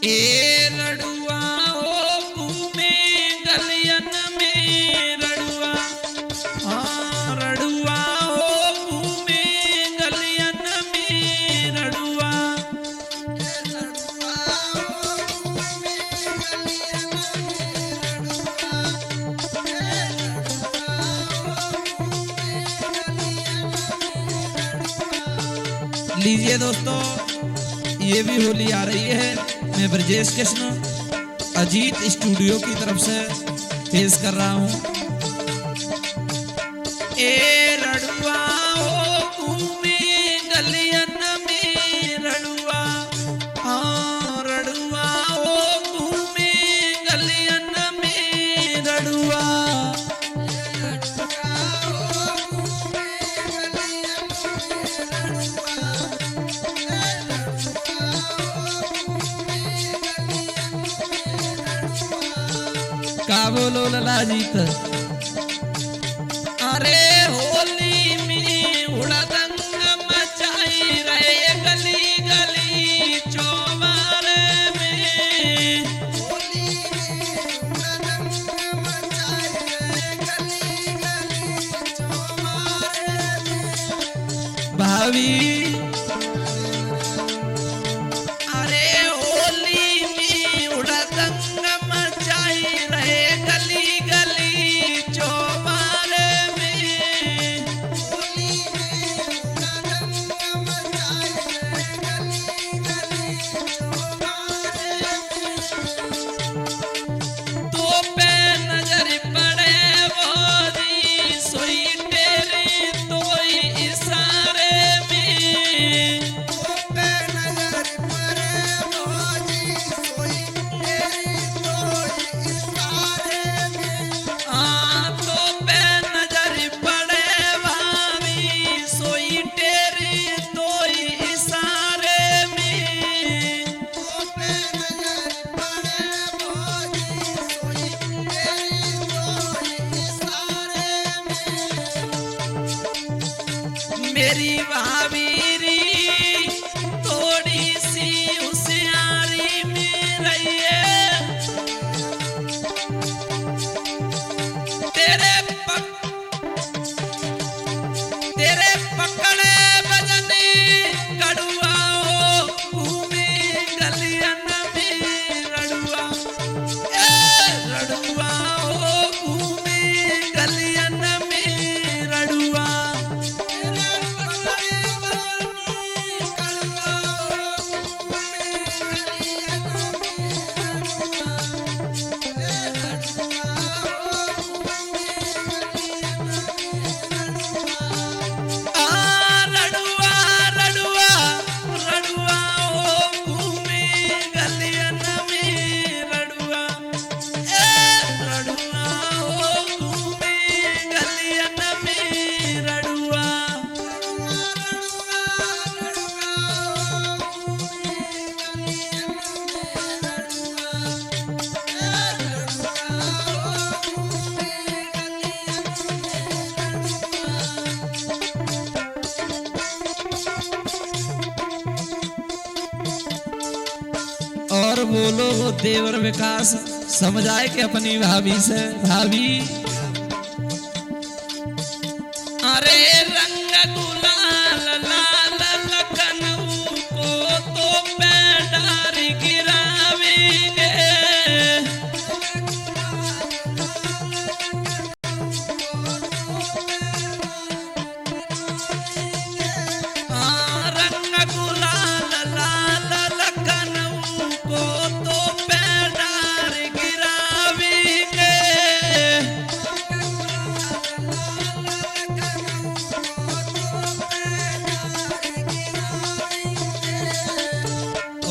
ए रड़ुआ ओ घूमे गलियन में रड़ुआ, हाँ रड़ुआ ओ घूमे गलियन में रड़ुआ। लीजिए दोस्तों, ये भी होली आ रही है। मैं ब्रजेश कृष्ण अजीत स्टूडियो की तरफ से पेश कर रहा हूँ। ए रड़ुआ ओ घूमे गलियन में रड़ुआ, हाँ रड़ुआ ओ घूमे गलियन में रड़ुआ। का बोलो ललाजीत। अरे होली में हुड़दंग मचाई रहे गली गली चौबार में। भाभी अरे होली में हुड़दंग मचाई रहे गली गली चौबार में। तो पे नजर पड़े बोरी सोई तेरे तोई इशारे में। हाँ तो पे नजर पड़े भाभी सोई तेरे तोई इशारे में। मेरी भाभी री थोड़ी सी होशियारी में रही है। तेरे पकड़े बजनी कड़ुआ ओ घूमे गलियन में रड़ुआ। ए रड़ुआ ओ घूमे गलियन में रड़ुआ। और बोलो वो देवर विकास समझाए कि अपनी भाभी से, भाभी अरे रंग गुलाल लाल लखनऊ को तो पैडार गिरावेंगे। हाँ रंग गुलाल लाल लखनऊ को तो पैडार गिरावेंगे।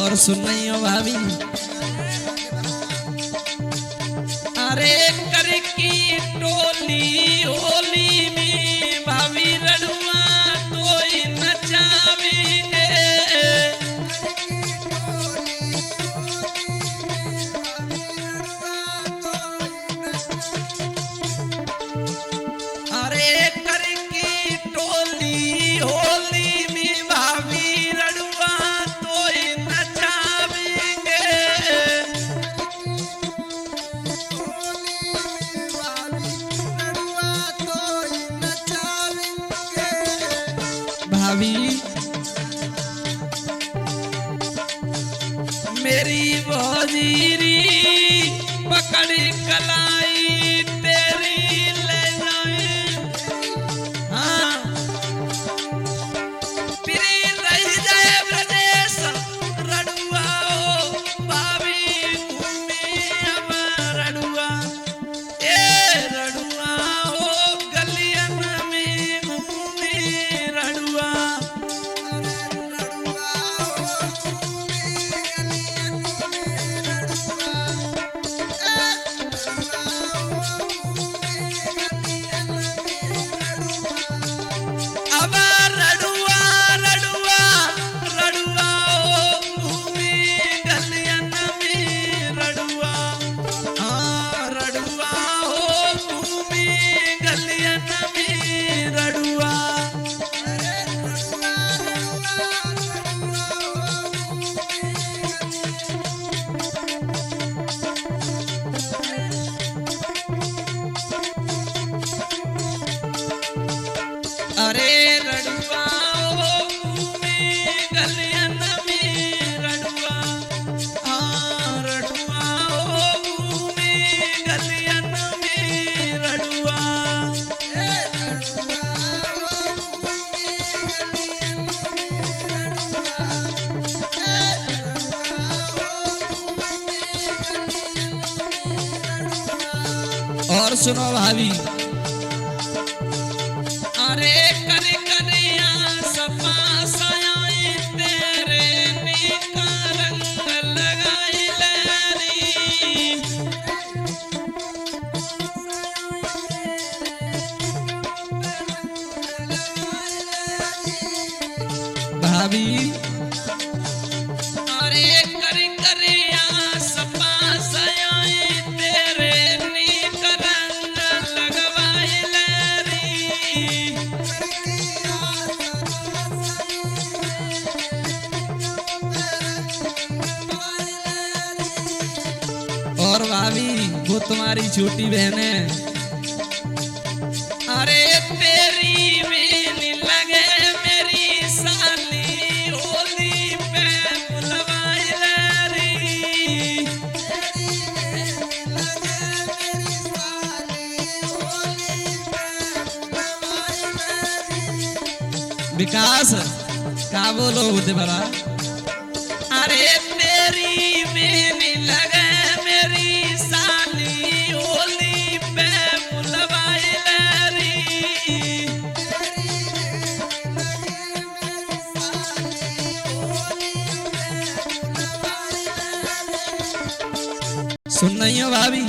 और सुन रही हो भाभी, अरे कर की टोली होली में भाभी रड़ुआ तोई नचावेंगे। अरे कर की टोली होली में भाभी रड़ुआ तोई नचावेंगे। भाभी मेरी भौजीरी पकड़ी कलाई तेरी ले जाए, हाँ प्री रह जाए ब्रजेश रड़ुआ ओ भाभी घूमे अब रड़ुआ, ए रड़ुआ ओ गलियन में घूमे रड़ुआ, अब रड़ुआ रड़ुआ रड़ुआ ओ घूमे गलियन में रड़ुआ, हाँ रड़ुआ ओ घूमे गलियन में रड़ुआ। अरे रड़ुआ ओ घूमे गलियन में रड़ुआ, हाँ रड़ुआ ओ घूमे गलियन में रड़ुआ, और सुनो भाभी अरे कर करिया सपा सयाई तेरे नीका रंग लगाई लरी, भाभी अरे कर करिया सपा सयाई तेरे नीका रंग लगवाई लरी, और भाभी वो तुम्हारी छोटी बहन है, अरे तेरी बेनी लगे मेरी साली होली पे बुलवाई लरी, विकास का बोलो होते भला, अरे तेरी बेनी लगे मेरी साली होली पे बुलवाई लरी, सुन नहीं हो भाभी